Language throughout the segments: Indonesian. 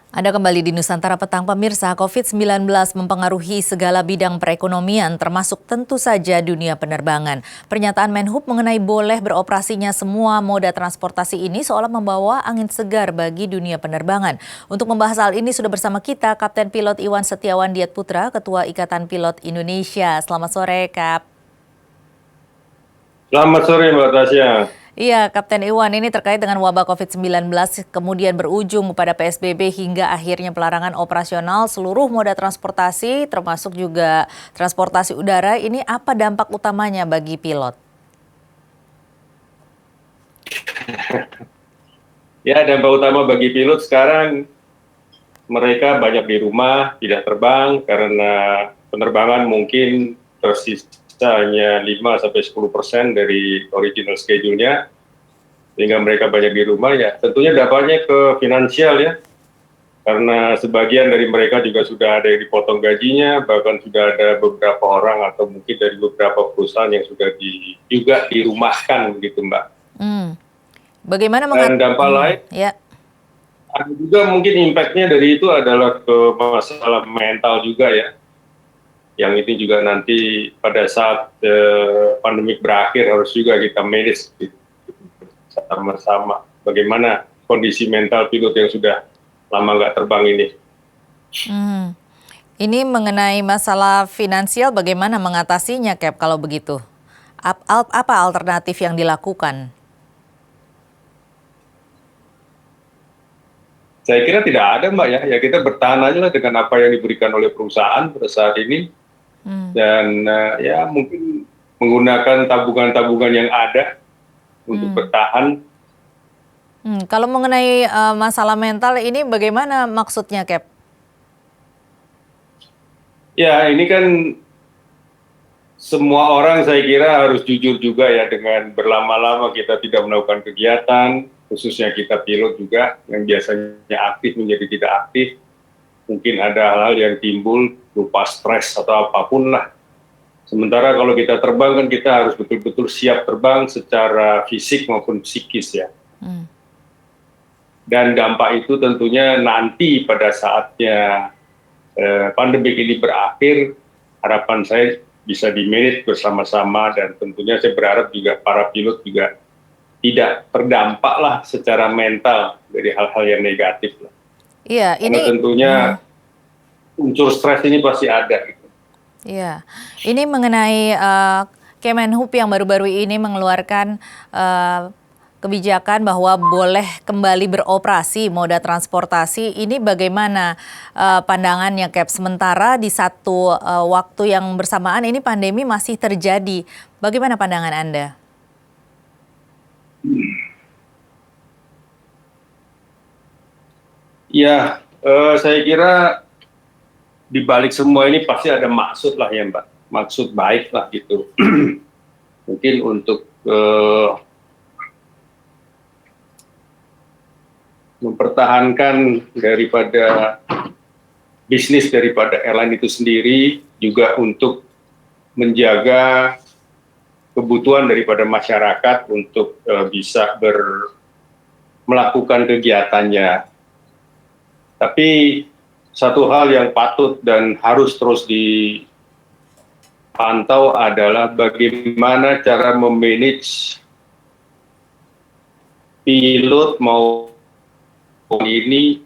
Anda kembali di Nusantara Petang pemirsa, COVID-19 mempengaruhi segala bidang perekonomian termasuk tentu saja dunia penerbangan. Pernyataan Menhub mengenai boleh beroperasinya semua moda transportasi ini seolah membawa angin segar bagi dunia penerbangan. Untuk membahas hal ini sudah bersama kita Kapten Pilot Iwan Setiawan Diatputra, Ketua Ikatan Pilot Indonesia. Selamat sore, Kap. Selamat sore Mbak Tasya. Iya, Kapten Iwan, ini terkait dengan wabah COVID-19 kemudian berujung pada PSBB hingga akhirnya pelarangan operasional seluruh moda transportasi termasuk juga transportasi udara. Ini apa dampak utamanya bagi pilot? Ya, dampak utama bagi pilot sekarang mereka banyak di rumah, tidak terbang karena penerbangan mungkin tersisa hanya 5-10% dari original schedule-nya, sehingga mereka banyak di rumah. Ya tentunya dampaknya ke finansial ya, karena sebagian dari mereka juga sudah ada yang dipotong gajinya, bahkan sudah ada beberapa orang atau mungkin dari beberapa perusahaan yang sudah juga dirumahkan begitu Mbak. Bagaimana Dan dampak lain ya. ada juga mungkin impact-nya dari itu adalah ke masalah mental juga ya, yang ini juga nanti pada saat pandemik berakhir harus juga kita manage sama-sama bagaimana kondisi mental pilot yang sudah lama nggak terbang ini. Ini mengenai masalah finansial, bagaimana mengatasinya, Cap, kalau begitu? Apa alternatif yang dilakukan? Saya kira tidak ada Mbak ya kita bertahan aja lah dengan apa yang diberikan oleh perusahaan pada saat ini. Dan ya mungkin menggunakan tabungan-tabungan yang ada untuk bertahan. Kalau mengenai masalah mental ini bagaimana maksudnya, Cap? Ya ini kan semua orang saya kira harus jujur juga ya, dengan berlama-lama kita tidak melakukan kegiatan, khususnya kita pilot juga yang biasanya aktif menjadi tidak aktif. Mungkin ada hal-hal yang timbul berupa stres atau apapun lah. Sementara kalau kita terbang kan kita harus betul-betul siap terbang secara fisik maupun psikis ya. Dan dampak itu tentunya nanti pada saatnya pandemi ini berakhir, harapan saya bisa di-manage bersama-sama, dan tentunya saya berharap juga para pilot juga tidak terdampak lah secara mental dari hal-hal yang negatif lah. Iya, karena tentunya unsur stres ini pasti ada. Gitu. Iya, ini mengenai Kemenhub yang baru-baru ini mengeluarkan kebijakan bahwa boleh kembali beroperasi moda transportasi. Ini bagaimana pandangannya, Cap? Sementara di satu waktu yang bersamaan ini pandemi masih terjadi. Bagaimana pandangan Anda? Ya, saya kira di balik semua ini pasti ada maksud lah ya Mbak, maksud baik lah gitu. Mungkin untuk mempertahankan daripada bisnis daripada airline itu sendiri, juga untuk menjaga kebutuhan daripada masyarakat untuk bisa melakukan kegiatannya. Tapi satu hal yang patut dan harus terus dipantau adalah bagaimana cara memanage pilot mau ini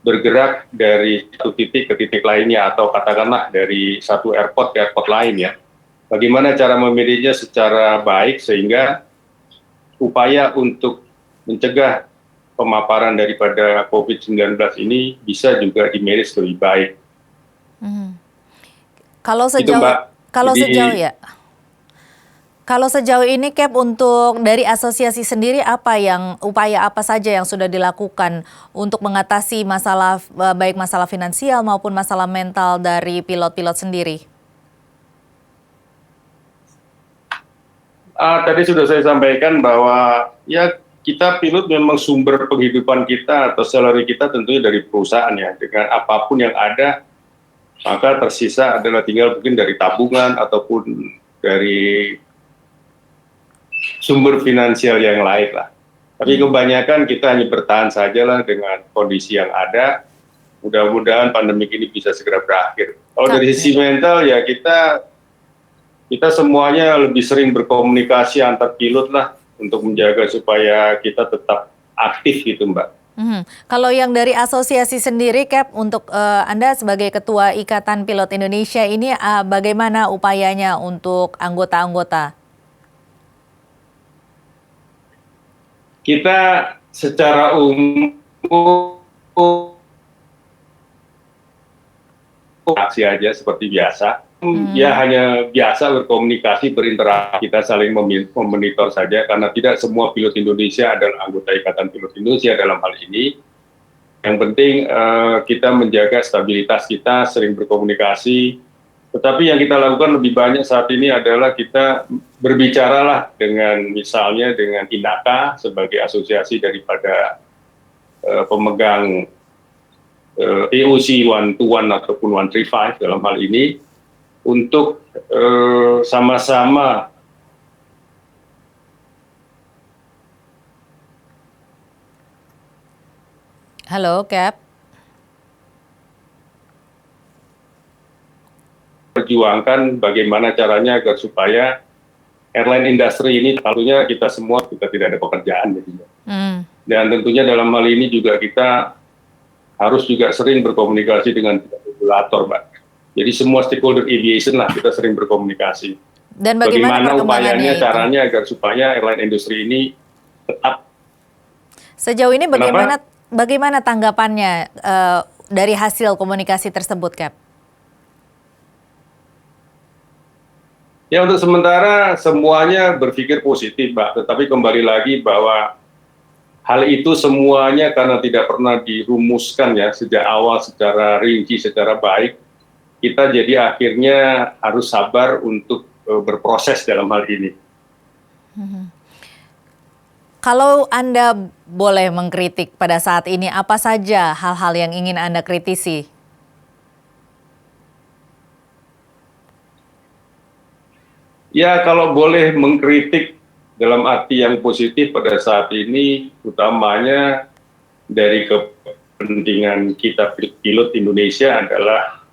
bergerak dari satu titik ke titik lainnya, atau katakanlah dari satu airport ke airport lain ya. Bagaimana cara memanagenya secara baik sehingga upaya untuk mencegah pemaparan daripada COVID-19 ini bisa juga di-manage lebih baik. Kalau sejauh ini, Cap, untuk dari asosiasi sendiri upaya apa saja yang sudah dilakukan untuk mengatasi masalah baik masalah finansial maupun masalah mental dari pilot-pilot sendiri? Tadi sudah saya sampaikan bahwa ya kita pilot memang sumber penghidupan kita atau salary kita tentunya dari perusahaan ya. Dengan apapun yang ada, maka tersisa adalah tinggal mungkin dari tabungan ataupun dari sumber finansial yang lain lah. Tapi kebanyakan kita hanya bertahan saja lah dengan kondisi yang ada. mudah-mudahan pandemi ini bisa segera berakhir. Kalau dari sisi mental ya kita semuanya lebih sering berkomunikasi antar pilot lah untuk menjaga supaya kita tetap aktif gitu Mbak. Kalau yang dari asosiasi sendiri, Cap, untuk Anda sebagai Ketua Ikatan Pilot Indonesia ini bagaimana upayanya untuk anggota-anggota? Kita secara umum aksi aja seperti biasa. Ya hanya biasa berkomunikasi, berinteraksi, kita saling memonitor saja karena tidak semua pilot Indonesia adalah anggota Ikatan Pilot Indonesia dalam hal ini. Yang penting kita menjaga stabilitas kita, sering berkomunikasi. Tetapi yang kita lakukan lebih banyak saat ini adalah kita berbicaralah dengan misalnya dengan INAKA sebagai asosiasi daripada pemegang EOC 121 ataupun 135 dalam hal ini untuk sama-sama Halo, Cap. perjuangkan bagaimana caranya agar supaya airline industry ini tentunya kita tidak ada pekerjaan jadinya. Dan tentunya dalam hal ini juga kita harus juga sering berkomunikasi dengan regulator, Mbak. Jadi semua stakeholder aviation lah kita sering berkomunikasi. Dan bagaimana upayanya, caranya agar supaya airline industri ini tetap. Sejauh ini bagaimana tanggapannya dari hasil komunikasi tersebut, Cap? Ya untuk sementara semuanya berpikir positif, Mbak. Tetapi kembali lagi bahwa hal itu semuanya karena tidak pernah dirumuskan ya sejak awal secara rinci, secara baik. Kita jadi akhirnya harus sabar untuk berproses dalam hal ini. Kalau Anda boleh mengkritik pada saat ini, apa saja hal-hal yang ingin Anda kritisi? Ya kalau boleh mengkritik dalam arti yang positif pada saat ini, utamanya dari kepentingan kita pilot Indonesia adalah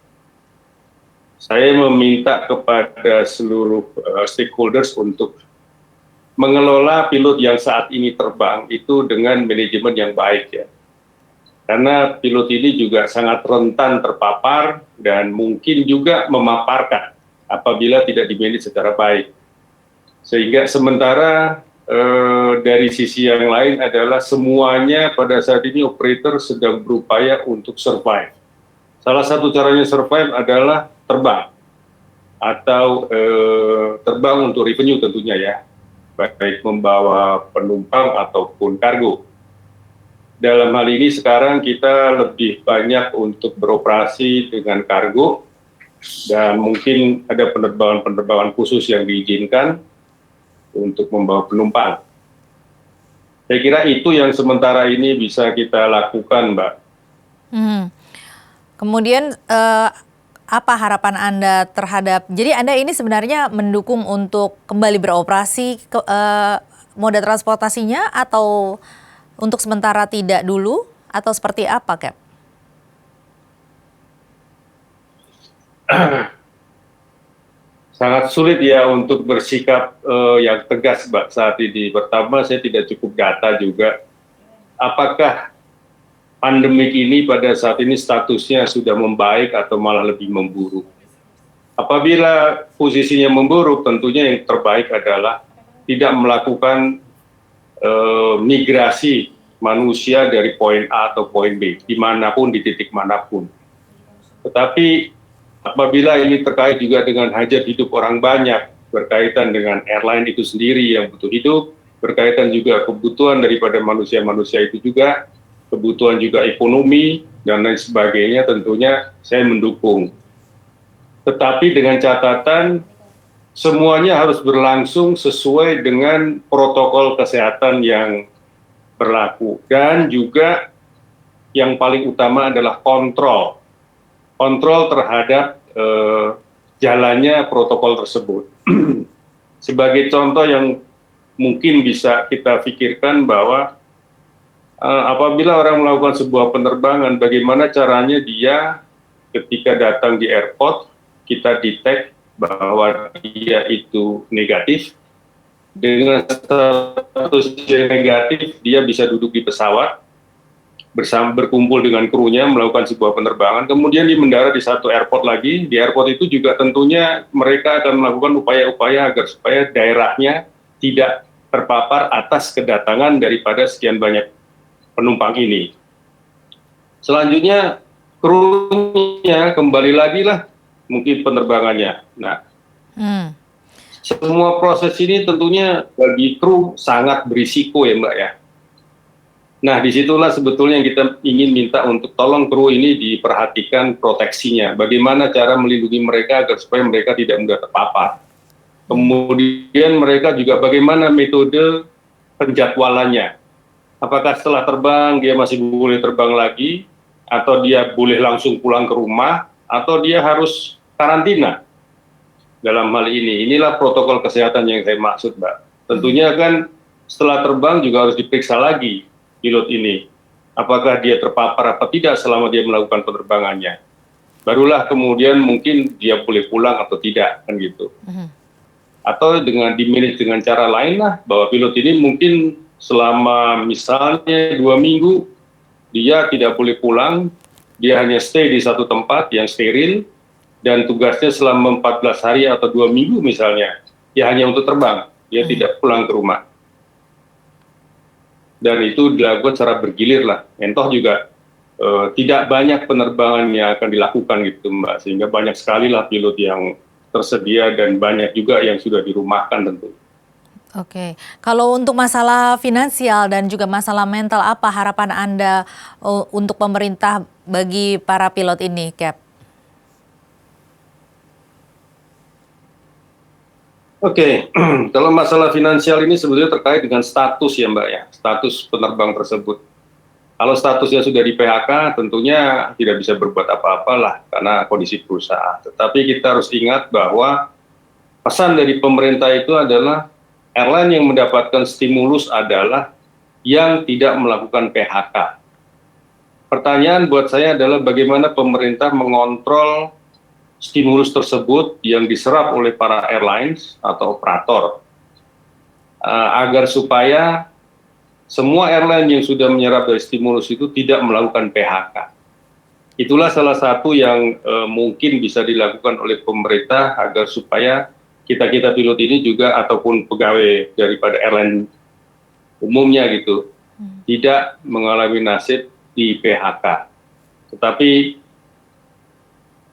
saya meminta kepada seluruh stakeholders untuk mengelola pilot yang saat ini terbang itu dengan manajemen yang baik ya. Karena pilot ini juga sangat rentan terpapar dan mungkin juga memaparkan apabila tidak dimanage secara baik. Sehingga sementara dari sisi yang lain adalah semuanya pada saat ini operator sedang berupaya untuk survive. Salah satu caranya survive adalah terbang atau terbang untuk revenue tentunya ya, baik membawa penumpang ataupun kargo. Dalam hal ini sekarang kita lebih banyak untuk beroperasi dengan kargo dan mungkin ada penerbangan khusus yang diizinkan untuk membawa penumpang. Saya kira itu yang sementara ini bisa kita lakukan, Mbak. Kemudian apa harapan Anda terhadap, jadi Anda ini sebenarnya mendukung untuk kembali beroperasi moda transportasinya atau untuk sementara tidak dulu atau seperti apa, Cap? Sangat sulit ya untuk bersikap yang tegas, Mbak, saat ini. Pertama, saya tidak cukup data juga. Apakah pandemik ini pada saat ini statusnya sudah membaik atau malah lebih memburuk? Apabila posisinya memburuk, tentunya yang terbaik adalah tidak melakukan migrasi manusia dari poin A atau poin B, dimanapun, di titik manapun. Tetapi apabila ini terkait juga dengan hajat hidup orang banyak, berkaitan dengan airline itu sendiri yang butuh hidup, berkaitan juga kebutuhan daripada manusia-manusia itu juga, kebutuhan juga ekonomi, dan lain sebagainya, tentunya saya mendukung. Tetapi dengan catatan, semuanya harus berlangsung sesuai dengan protokol kesehatan yang berlaku. Dan juga yang paling utama adalah kontrol terhadap jalannya protokol tersebut. Sebagai contoh yang mungkin bisa kita pikirkan bahwa apabila orang melakukan sebuah penerbangan, bagaimana caranya dia ketika datang di airport, kita detect bahwa dia itu negatif. Dengan status yang negatif, dia bisa duduk di pesawat, berkumpul dengan krunya, melakukan sebuah penerbangan, kemudian dia mendarat di satu airport lagi. Di airport itu juga tentunya mereka akan melakukan upaya-upaya agar supaya daerahnya tidak terpapar atas kedatangan daripada sekian banyak penumpang ini. Selanjutnya, krunya kembali lagi lah mungkin penerbangannya. Nah, semua proses ini tentunya bagi kru sangat berisiko ya Mbak ya. Nah, disitulah sebetulnya yang kita ingin minta untuk tolong kru ini diperhatikan proteksinya. Bagaimana cara melindungi mereka agar supaya mereka tidak mudah terpapar. Kemudian mereka juga bagaimana metode penjadwalannya. Apakah setelah terbang dia masih boleh terbang lagi, atau dia boleh langsung pulang ke rumah, atau dia harus karantina. Dalam hal ini, inilah protokol kesehatan yang saya maksud, Mbak. Tentunya kan setelah terbang juga harus diperiksa lagi pilot ini, apakah dia terpapar apa tidak selama dia melakukan penerbangannya. Barulah kemudian mungkin dia boleh pulang atau tidak, kan gitu. Atau dengan di-manage dengan cara lain lah, bahwa pilot ini mungkin selama misalnya 2 minggu, dia tidak boleh pulang, dia hanya stay di satu tempat yang steril, dan tugasnya selama 14 hari atau 2 minggu misalnya, ya hanya untuk terbang, dia tidak pulang ke rumah. Dan itu dilakukan secara bergilir lah. Entoh juga tidak banyak penerbangan yang akan dilakukan gitu Mbak, sehingga banyak sekali lah pilot yang tersedia dan banyak juga yang sudah dirumahkan tentu. Oke, kalau untuk masalah finansial dan juga masalah mental, apa harapan Anda untuk pemerintah bagi para pilot ini, Cap? Oke, kalau masalah finansial ini sebetulnya terkait dengan status ya Mbak ya, status penerbang tersebut. Kalau statusnya sudah di PHK, tentunya tidak bisa berbuat apa-apa lah karena kondisi perusahaan. Tetapi kita harus ingat bahwa pesan dari pemerintah itu adalah airline yang mendapatkan stimulus adalah yang tidak melakukan PHK. Pertanyaan buat saya adalah bagaimana pemerintah mengontrol stimulus tersebut yang diserap oleh para airlines atau operator agar supaya semua airline yang sudah menyerap dari stimulus itu tidak melakukan PHK. Itulah salah satu yang mungkin bisa dilakukan oleh pemerintah agar supaya kita pilot ini juga ataupun pegawai daripada airline umumnya gitu tidak mengalami nasib di PHK. Tetapi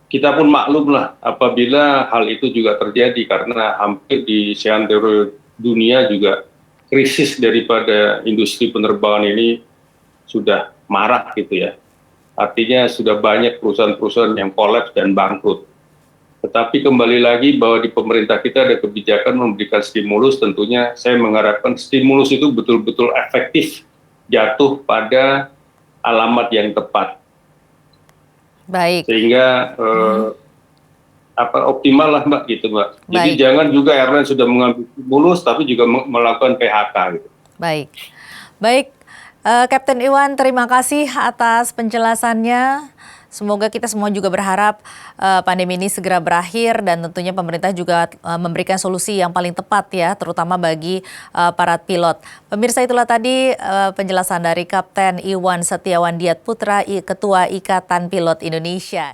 kita pun maklum lah apabila hal itu juga terjadi karena hampir di seantero dunia juga krisis daripada industri penerbangan ini sudah marak gitu ya. Artinya sudah banyak perusahaan-perusahaan yang kolaps dan bangkrut. Tetapi kembali lagi bahwa di pemerintah kita ada kebijakan memberikan stimulus, tentunya saya mengharapkan stimulus itu betul-betul efektif jatuh pada alamat yang tepat. Baik. Sehingga optimal lah Mbak gitu Mbak. Jadi Baik. jangan juga airline sudah mengambil stimulus tapi juga melakukan PHK gitu. Baik, baik, Kapten Iwan, terima kasih atas penjelasannya. Semoga kita semua juga berharap pandemi ini segera berakhir dan tentunya pemerintah juga memberikan solusi yang paling tepat ya, terutama bagi para pilot. Pemirsa, itulah tadi penjelasan dari Kapten Iwan Setiawan Diatputra, Ketua Ikatan Pilot Indonesia.